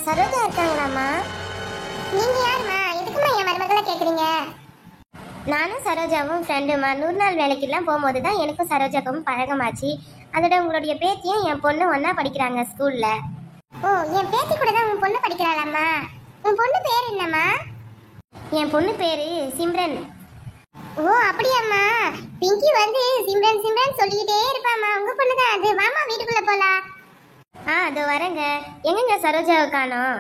சரோஜா இருக்காங்களாம்மா? நீங்க யாருமா? எதுக்குமா என் மருமகளை கேக்குறீங்க? நானும் சரோஜாவும் ஃப்ரெண்டுமா. 100 நாள் வேலைக்கெல்லாம் போகும்போது தான் எனக்கும் சரோஜாக்கும் பழகமாச்சு. அதோட உங்களுடைய பேத்தியும் என் பொண்ணு ஒன்னா படிக்கிறாங்க ஸ்கூல்ல. ஓ, என் பேத்தி கூட தான் உன் பொண்ணு படிக்கிறாளாம்மா? உன் பொண்ணு பேர் என்னம்மா? என் பொண்ணு பேரு சிம்ரன். ஓ அப்படியாம்மா? பிங்கி வந்து சிம்ரன் சிம்ரன் சொல்லிக்கிட்டே இருப்பாம்மா. உங்க பொண்ணு தான் அது. வாமா வீட்டுக்குள்ள போலாம். அதோ வரேங்க. எங்கங்க சரோஜாவை காணோம்?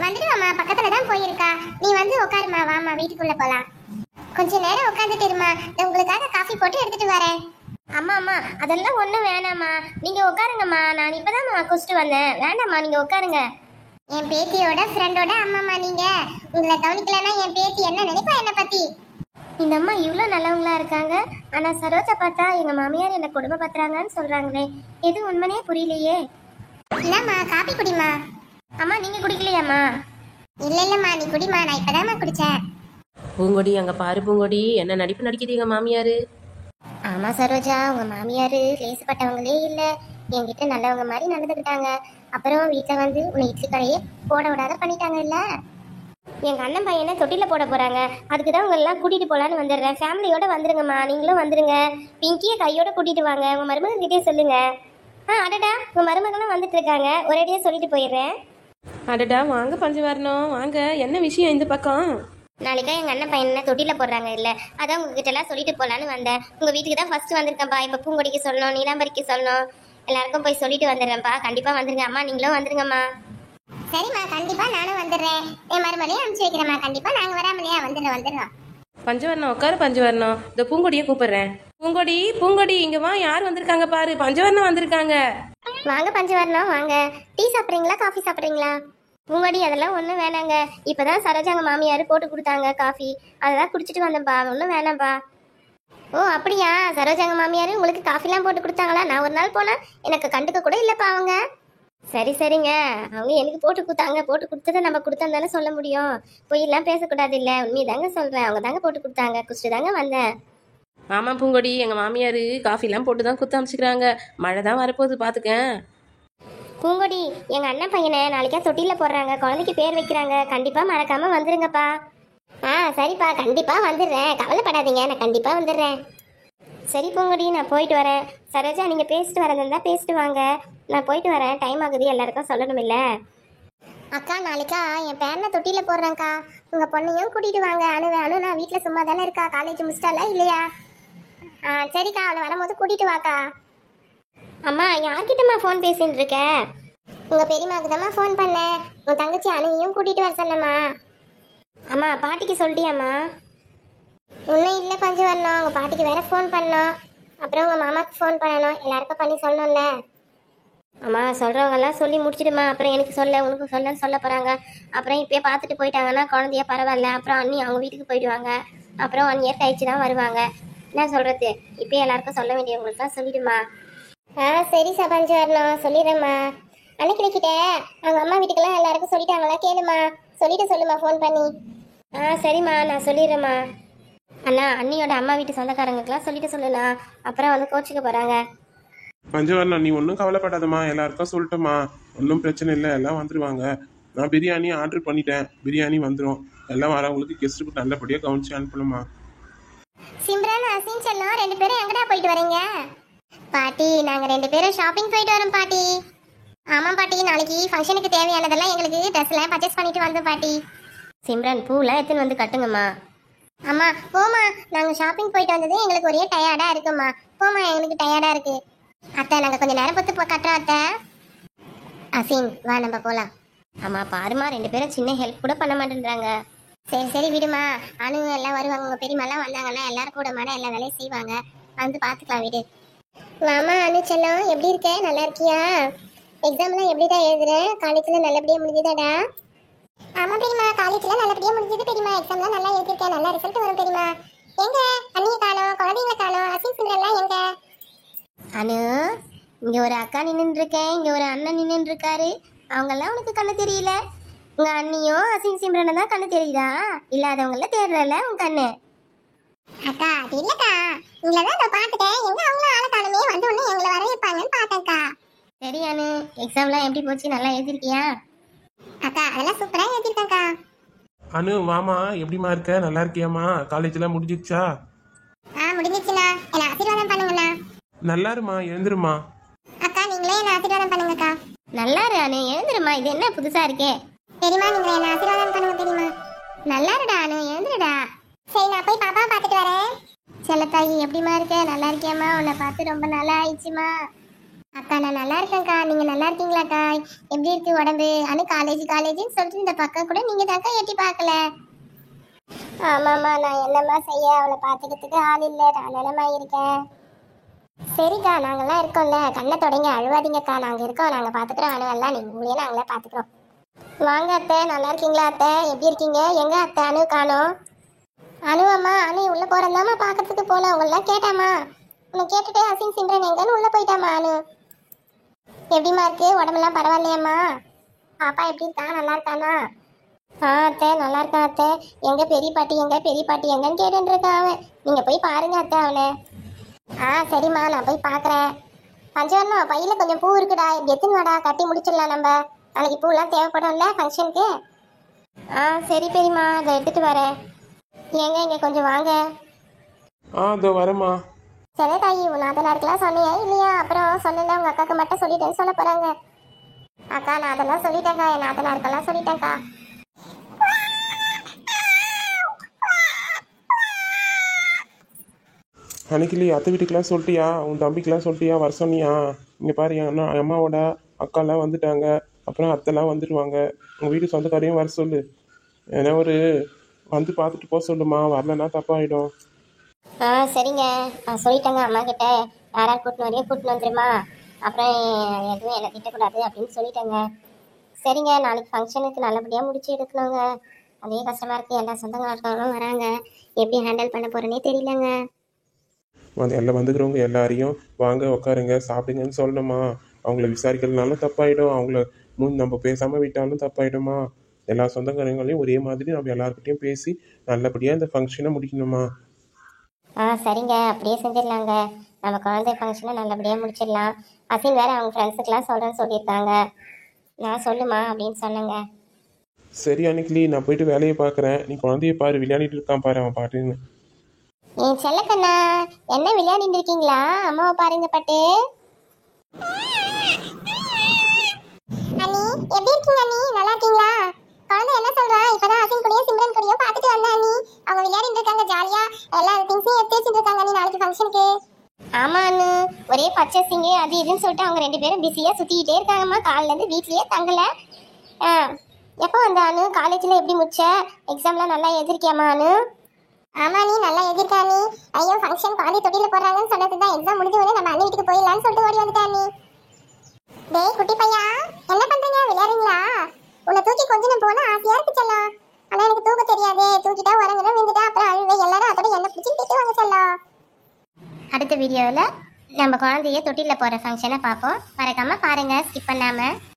வந்துடுவாம்மா, பக்கத்துல தான் போயிருக்கா. நீ வந்து உட்காருமா, வாமா வீட்டுக்குள்ள போலாம். கொஞ்ச நேரம் உட்காந்துட்டு இருமா, உங்களுக்காக காஃபி போட்டு எடுத்துட்டு வரேன். அம்மா அம்மா அதெல்லாம் ஒன்றும் வேணாம்மா, நீங்க உட்காருங்கம்மா. நான் இப்பதான் குடிச்சிட்டு வந்தேன். வேண்டாம்மா, நீங்க உட்காருங்க. என் பேத்தியோட ஃப்ரெண்டோட அம்மாம்மா நீங்க. உங்களை கவனிக்கலன்னா என் பேத்தி என்ன நினைப்பா என்ன பத்தி? இந்த அம்மா இவ்வளோ நல்லவங்களா இருக்காங்க. ஆனா சரோஜா பார்த்தா எங்க மாமியார் என்ன கொடுமைப்படுத்துறாங்கன்னு சொல்றாங்களே, எது உண்மையே புரியலையே. இல்லம்மா, காபி குடிமா. அம்மா நீங்க குடிக்கலையாம்மா? இல்லம்மா, நீ குடிமா. நான் இப்பதாம்மா குடிச்சேன். பூங்கொடி, அங்கே பாரு பூங்கொடி, என்ன நடிப்பு நடிக்கிறீங்க மாமியார். ஆமா சரோஜா, உங்க மாமியார் லேசுப்பட்டவங்களே இல்லை. என்கிட்ட நல்லவங்க மாதிரி நடந்துக்கிட்டாங்க. அப்புறம் வீட்டில் வந்து உன்னை இட்லி கடையே போட விடாத பண்ணிட்டாங்க இல்ல. எங்க அண்ணன் பையனை தொட்டில போட போறாங்க. அதுக்கு தான் உங்க எல்லாம் கூட்டிட்டு போலான்னு வந்துடுறேன். ஃபேமிலியோட வந்துருங்கம்மா, நீங்களும் வந்துருங்க. பிங்கியை கையோட கூட்டிட்டு வாங்க. உங்க மருமகன் கிட்டே சொல்லுங்க. அடடா, உங்க மருமகளும் வந்துட்டு இருக்காங்க. ஒரேடியா சொல்லிட்டு போயிடுறேன். அடடா, வாங்க பஞ்சு வரணும், வாங்க. என்ன விஷயம் இந்த பக்கம்? நாளைக்கா எங்க அண்ணன் பையனை தொட்டில போடுறாங்க இல்ல, அதான் உங்ககிட்ட எல்லாம் சொல்லிட்டு போலான்னு வந்தேன். உங்க வீட்டுக்கு தான் ஃபர்ஸ்ட் வந்திருக்கேன்ப்பா. இப்ப பூங்கொடிக்கு சொல்லணும், நீலாம்பரிக்கு சொல்லணும், எல்லாருக்கும் போய் சொல்லிட்டு வந்துடுறேன்ப்பா. கண்டிப்பா வந்துருங்க அம்மா, நீங்களும் வந்துருங்கம்மா. சரிம்மா, கண்டிப்பா நானும் வந்துடுறேன். என் மருமலையும் அனுப்பிச்சு வைக்கிறேம்மா. கண்டிப்பா நாங்க வராமலையா? வந்துடுறோம். பஞ்சு வரணும், உட்காரு பஞ்சு வரணும். இந்த பூங்கொடியை கூப்பிடுறேன். பூங்கொடி பூங்கொடி, இங்க வா, யார் வந்திருக்காங்க பாரு. பஞ்சவர்ணம் வந்திருக்காங்க. வாங்க பஞ்சு வரணும், வாங்க. டீ சாப்பிட்றீங்களா, காஃபி சாப்பிட்றீங்களா? பூங்கொடி அதெல்லாம் ஒன்றும் வேணாங்க. இப்போதான் சரோஜாங்க மாமியார் போட்டு கொடுத்தாங்க காஃபி, அதெல்லாம் குடிச்சிட்டு வந்தேன்ப்பா. ஒன்றும் வேணாம்ப்பா. ஓ அப்படியா, சரோஜாங்க மாமியார் உங்களுக்கு காஃபிலாம் போட்டு கொடுத்தாங்களா? நான் ஒரு நாள் போனேன், எனக்கு கண்டுக்க கூட இல்லைப்பா அவங்க. சரி சரிங்க, அவங்க எனக்கு போட்டு கொடுத்தாங்க. போட்டு கொடுத்ததை நம்ம கொடுத்தோம் தானே சொல்ல முடியும். பொய்யெல்லாம் பேசக்கூடாது இல்லை, உண்மையை தாங்க சொல்கிறேன். அவங்க தாங்க போட்டு கொடுத்தாங்க, குடிச்சிட்டு தாங்க வந்தேன். ஆமா பூங்கொடி, எங்க மாமியார் காஃபிலாம் போட்டு தான் குத்து அமைச்சிக்கிறாங்க. மழை தான் வரப்போகுது பாத்துக்க. பூங்கொடி, எங்க அண்ணன் பையனை நாளைக்கா தொட்டில போடுறாங்க, குழந்தைக்கு பேர் வைக்கிறாங்க. கண்டிப்பா மறக்காம வந்துருங்கப்பா. சரிப்பா, கண்டிப்பா வந்துடுறேன், கவலைப்படாதீங்க, நான் கண்டிப்பா வந்துடுறேன். சரி பூங்கொடி, நான் போயிட்டு வரேன். சரோஜா நீங்க பேசிட்டு வரதுன்னா பேசிட்டு வாங்க, நான் போயிட்டு வரேன். டைம் ஆகுது, எல்லாருக்கும் சொல்லணும் இல்ல. அக்கா, நாளைக்கா என் பேரனை தொட்டில போடுறேன்க்கா. உங்க பொண்ணையும் கூட்டிட்டு வாங்க. அனு நான் வீட்டுல சும்மா தானே இருக்கா, காலேஜ் முடிச்சிட்டால இல்லையா? சரிக்கா, அவளை வரும்போது கூட்டிட்டு வாக்கா. அம்மா யார்கிட்டம்மா ஃபோன் பேசிட்டு இருக்க? உங்க பெரியமாக்கு தாம்மா ஃபோன் பண்ணேன். உன் தங்கச்சி அனுவையும் கூட்டிட்டு வர சொல்லம்மா. அம்மா பாட்டிக்கு சொல்லிட்டியாம்மா? ஒன்றும் இல்லை பஞ்சு வரணும். உங்க பாட்டிக்கு வேற ஃபோன் பண்ணோம், அப்புறம் உங்க மாமாக்கு ஃபோன் பண்ணணும். எல்லாருக்கும் பண்ணி சொல்லணும்ல. அம்மா சொல்றவங்க எல்லாம் சொல்லி முடிச்சிடுமா, அப்புறம் எனக்கு சொல்ல உனக்கு சொல்ல போறாங்க. அப்புறம் இப்பயே பார்த்துட்டு போயிட்டாங்கன்னா குழந்தைய பரவாயில்ல. அப்புறம் அண்ணி அவங்க வீட்டுக்கு போயிடுவாங்க. அப்புறம் 1 இயர் கழிச்சு தான் வருவாங்க. என்ன சொல்றது, இப்பயே எல்லாருக்கும் சொல்ல வேண்டியவங்களுக்கு தான் சொல்லிடுமா. சரி பஞ்சு வரணும், சொல்லிடுறேம்மா. அன்னைக்கிட்ட அவங்க அம்மா வீட்டுக்கெல்லாம் எல்லாருக்கும் சொல்லிட்டாங்களா கேளுமா. சொல்லிட்டு சொல்லுமா ஃபோன் பண்ணி. சரிம்மா, நான் சொல்லிடுறேம்மா. அண்ணா அண்ணியோட அம்மா வீட்டு சொந்தக்காரங்களுக்குலாம் சொல்லிட்டு சொல்லுண்ணா, அப்புறம் வந்து கோச்சிக்க போறாங்க. பஞ்சவர்ணம், நீ ஒன்றும் கவலைப்படாதம்மா, எல்லாருக்கும் சொல்லிட்டோம்மா. ஒன்றும் பிரச்சனை இல்லை, எல்லாம் வந்துடுவாங்க. நான் பிரியாணி ஆர்டர் பண்ணிட்டேன், பிரியாணி வந்துடும். எல்லாம் வரவங்களுக்கு கெஸ்ட்டுக்கு நல்லபடியாக கவனிச்சு அனுப்பணுமா. சிம்ரன், அசின் செல்லம் 2 பேரும் எங்கடா போயிட்டு வரீங்க? பாட்டி, நாங்க 2 பேரும் ஷாப்பிங் போயிட்டு வரோம் பாட்டி. ஆமா பாட்டி, நாளைக்கு ஃபங்க்ஷனுக்கு தேவையானதெல்லாம் எங்களுக்கு ட்ரெஸ்லாம் பர்ச்சேஸ் பண்ணிட்டு வந்தோம் பாட்டி. சிம்ரன் பூலாம் எடுத்துன்னு வந்து கட்டுங்கம்மா. அம்மா போமா, நாங்க ஷாப்பிங் போயிட்டு வந்தது எங்களுக்கு ஒரே டயர்டா இருக்குமா. போமா, எங்களுக்கு டயர்டா இருக்கு. அத்தை, நாங்க கொஞ்சம் நேரம் பொத்து கட்டுறோம் அத்தை. அசின் வா, நம்ம போலாம். அம்மா பாருமா, 2 பேரும் சின்ன ஹெல்ப் கூட பண்ண மாட்டேன்றாங்க. சரி விடுமா, அனு எல்லாம் வருவாங்க. உங்க பெரியம்மாலாம் வந்தாங்கன்னா எல்லாரும் கூட மாட எல்லா வேலையும் செய்வாங்க. வந்து பாத்துக்கலாம் விடு. மாமா, அனு செல்லம் எப்படி இருக்க? நல்லா இருக்கியா? எக்ஸாம்லாம் எப்படிதான் எழுதுற? காலேஜ்ல நல்லபடியா முடிஞ்சுதாடா? ஆமா பெரியமா, காலேஜ்ல நல்லபடியா முடிஞ்சது பெரியமா. எக்ஸாம்லாம் நல்லா எழுதிருக்கேன், நல்ல ரிசல்ட் வரும் பெரியமா. எங்க அண்ணிய காணோம், குழந்தைங்களை காணோம், அசின் சிம்ரன்லாம் எங்க? அனு, இங்க ஒரு அக்கா நின்னுட்டு இருக்கேன், இங்க ஒரு அண்ணன் நின்னுட்டு இருக்காரு. அவங்கெல்லாம் உனக்கு கண்ணு தெரியல. உங்க அண்ணியும் அசின் சிம்ரன் தான் கண்ணு தெரியுதா? இல்லாதவங்கள தேடுறல உன் கண்ணு. அக்கா அது இல்லக்கா, உங்களதான் நான் பாத்துட்டேன். எங்க அவங்களும் ஆளை காணுமே, வந்து ஒண்ணு எங்களை வர வைப்பாங்கன்னு பாத்தேன்க்கா. சரி அனு, எக்ஸாம்லாம் எப்படி போச்சு, நல்லா எழுதிருக்கியா? அக்கா அதெல்லாம் சூப்பரா எழுதிருக்கேன்க்கா. அனு வாமா, எப்படிமா இருக்க? நல்லா இருக்கியாம்மா? காலேஜ்லாம் முடிஞ்சிடுச்சா? முடிஞ்சிச்சுண்ணா. என்ன ஆசீர்வாதம் பண்ணுங்கண்ணா. நல்லா இருமா, எழுந்துருமா. அக்கா நீங்களே என்ன ஆசீர்வாதம் பண்ணுங்கக்கா. நல்லா இரு அனு, எழுந்துருமா. இது என்ன புதுசா இருக்கே? பெரியமா நீங்க என்ன ஆசீர்வாதம் பண்ணுங்க பெரியமா. நல்லா இருடா அனு, எழுந்துடா. சரி நான் போய் பாப்பா பார்த்துட்டு வரேன். செல்லத்தாயி எப்படிமா இருக்க? நல்லா இருக்கியாம்மா? உன்னை பார்த்து ரொம்ப நல்லா ஆயிடுச்சுமா. அக்கா நான் நல்லா இருக்கேன்க்கா. நீங்க நல்லா இருக்கீங்களாக்கா? எப்படி இருக்கு உடம்பு? அனு காலேஜ்னு சொல்லிட்டு இந்த பக்கம் கூட நீங்க தாக்கா எட்டி பார்க்கல. ஆமாம்மா, நான் என்னம்மா செய்ய? அவளை பார்த்துக்கிறதுக்கு ஆள் இல்லை. நான் நிலமா இருக்கேன். சரிக்கா நாங்கெல்லாம் இருக்கோம்ல, கண்ணை தொடங்கி அழுவாதீங்கக்கா. நாங்க இருக்கோம், நாங்க பாத்துக்கிறோம். அணுவெல்லாம் நீங்க உங்களையே நாங்களே பாத்துக்கிறோம். வாங்க அத்தை, நல்லா இருக்கீங்களா அத்தை? எப்படி இருக்கீங்க? எங்க அத்தை அனு காணோம்? அணுவம்மா அணு உள்ள போறதாமா பாக்கிறதுக்கு போல. உங்களெல்லாம் கேட்டாமா? உன்னை கேட்டுட்டு அசின் சிம்ரன் எங்கன்னு உள்ள போயிட்டாமா. அணு எப்படிமா இருக்கு? உடம்பெல்லாம் பரவாயில்லையாம்மா? பாப்பா எப்படி இருக்கா? நல்லா இருக்கானா? அத்தை நல்லா இருக்கா அத்தை. எங்க பெரிய பாட்டி எங்கன்னு கேட்டுட்டு இருக்கான் அவன். நீங்க போய் பாருங்க அத்தை அவனை. சரிம்மா நான் போய் பாக்குறேன். பஞ்சவர்ணம் பையில கொஞ்சம் பூ இருக்குடா, இப்படி எத்துன்னு வாடா, கட்டி முடிச்சிடலாம். நம்ம நாளைக்கு பூலாம் தேவைப்படும்ல ஃபங்க்ஷனுக்கு. சரி பெரியம்மா, அதை எடுத்துட்டு வரேன். ஏங்க இங்க கொஞ்சம் வாங்க. இதோ வரேம்மா. சரி தாயி, உன் நாத்தனாருக்கெல்லாம் சொன்னியா இல்லையா? அப்புறம் சொல்லல, உங்க அக்காக்கு மட்டும் சொல்லிட்டேன்னு சொல்ல போறாங்க. அக்கா நான் அதெல்லாம் சொல்லிட்டேன்க்கா, என் நாத்தனாருக்கெல்லாம் சொல்லிட்டேன்க்கா. அன்னைக்கு அத்தை வீட்டுக்கெல்லாம் சொல்லிட்டியா? உன் தம்பிக்கெல்லாம் சொல்லிட்டியா? வர சொன்னியா? இங்கே பாரு, என் அம்மாவோட அக்காலாம் வந்துட்டாங்க. அப்புறம் அத்தைலாம் வந்துடுவாங்க. உங்கள் வீட்டு சொந்தக்காரையும் வர சொல்லு. ஏன்னா வந்து பார்த்துட்டு போக சொல்லுமா. வரலன்னா தப்பாயிடும். சரிங்க, நான் சொல்லிட்டேங்க அம்மா கிட்ட. யாரார் கூட்டின்னு வரையும் கூட்டின்னு வந்துருமா. அப்புறம் எதுவும் என்னை திட்டக்கூடாது அப்படின்னு சொல்லிட்டேங்க. சரிங்க, நாளைக்கு ஃபங்க்ஷனுக்கு நல்லபடியாக முடிச்சு எடுக்கணுங்க. அதே கஷ்டமாக இருக்குது. எல்லா சொந்தக்காரர்களும் வராங்க. எப்படி ஹேண்டில் பண்ண போகிறேனே தெரியலங்க. எல்லாம் வந்துக்கிறவங்க எல்லாரையும் வாங்க உட்காருங்க சாப்பிடுங்கன்னு சொல்லணுமா. அவங்கள விசாரிக்கிறதுனாலும் தப்பாயிடும். அவங்கள நம்ம பேசாமல் விட்டாலும் தப்பாயிடுமா. எல்லா சொந்தக்காரங்களையும் ஒரே மாதிரி நம்ம எல்லாருக்கிட்டையும் பேசி நல்லபடியாக இந்த ஃபங்க்ஷனை முடிக்கணுமா. சரிங்க, அப்படியே செஞ்சிடலாங்க. நம்ம குழந்தை ஃபங்க்ஷனை நல்லபடியாக முடிச்சிடலாம். அசின் வேறு அவங்க ஃப்ரெண்ட்ஸுக்கெலாம் சொல்கிறேன்னு சொல்லியிருக்காங்க. நான் சொல்லுமா அப்படின்னு சொன்னேங்க. சரி அன்னைக்கு நான் போயிட்டு வேலையை பார்க்குறேன். நீ குழந்தைய பாரு, விளையாடிட்டு இருக்கான் பாரு அவன் பாட்டுன்னு. என் செல்லக்கண்ணா, என்ன விளையாடிட்டு இருக்கீங்களா? அம்மாவை பாருங்க பட்டு. அண்ணி எப்படி இருக்கீங்க? அண்ணி நல்லா இருக்கீங்களா? குழந்தை என்ன சொல்றா? இப்பதான் அசின் கூடயும் சிம்ரன் கூடயும் பாத்துட்டு வந்தேன் அண்ணி. அவங்க விளையாடிட்டு இருக்காங்க ஜாலியா. எல்லா திங்ஸையும் எடுத்து வச்சுட்டு இருக்காங்க அண்ணி நாளைக்கு ஃபங்க்ஷனுக்கு. ஆமா அண்ணு, ஒரே பர்ச்சேசிங் அது இதுன்னு சொல்லிட்டு அவங்க 2 பேரும் பிஸியா சுத்திக்கிட்டே இருக்காங்கம்மா. காலைல இருந்து வீட்லயே தங்கல. எப்போ வந்த அண்ணு? காலேஜ்ல எப்படி முடிச்ச? எக்ஸாம்லாம் நல்லா எழுதிருக்கியாமா அண்ணு? ஆமா நீ நல்லா எழுதிருக்கா நீ. ஐயோ ஃபங்க்ஷன் குழந்தை தொட்டில போடுறாங்கன்னு சொன்னதுதான் எக்ஸாம் முடிஞ்ச உடனே நம்ம அண்ணி வீட்டுக்கு போயிடலான்னு சொல்லிட்டு ஓடி வந்துட்டேன் நீ. டேய் குட்டி பையா, என்ன பண்றீங்க? விளையாடுறீங்களா? உன்னை தூக்கி கொஞ்சம் நான் போனா ஆசையா இருக்கு செல்லம். ஆனா எனக்கு தூக்க தெரியாது. தூக்கிட்டா உறங்குறேன், விழுந்துட்டா அப்புறம் அழுவே. எல்லாரும் அதோட என்ன பிடிச்சி திட்டுவாங்க செல்லம். அடுத்த வீடியோவில் நம்ம குழந்தைய தொட்டில போகிற ஃபங்க்ஷனை பார்ப்போம். மறக்காம பாருங்க, ஸ்கிப் பண்ணாம.